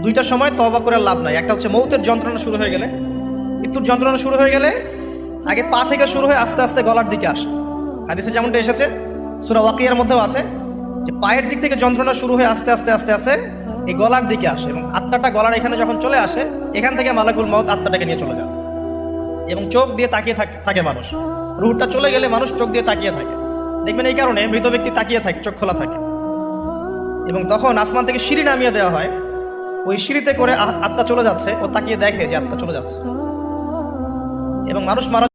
দুইটার সময় তওবা করে লাভ নাই। একটা হচ্ছে মৌতের যন্ত্রণা শুরু হয়ে গেলে, মৃত্যুর যন্ত্রণা শুরু হয়ে গেলে আগে পা থেকে শুরু হয়ে আস্তে আস্তে গলার দিকে আসে। হাদিসে যেমনটা এসেছে, সূরা ওয়াকিয়ার মধ্যেও আছে যে পায়ের দিক থেকে যন্ত্রণা শুরু হয়ে আস্তে আস্তে আস্তে আস্তে এই গলার দিকে আসে, এবং আত্মাটা গলার এখানে যখন চলে আসে, এখান থেকে মালাকুল মউত আত্মাটাকে নিয়ে চলে যায় এবং চোখ দিয়ে তাকিয়ে থাকে মানুষ। রূহটা চলে গেলে মানুষ চোখ দিয়ে তাকিয়ে থাকে, দেখবেন এই কারণে মৃত ব্যক্তি তাকিয়ে থাকে, চোখ খোলা থাকে। এবং তখন আসমান থেকে সিঁড়ি নামিয়ে দেওয়া হয়, ওই সিঁড়িতে করে আত্মা চলে যাচ্ছে, ও তাকিয়ে দেখে যে আত্মা চলে যাচ্ছে, এবং মানুষ মারা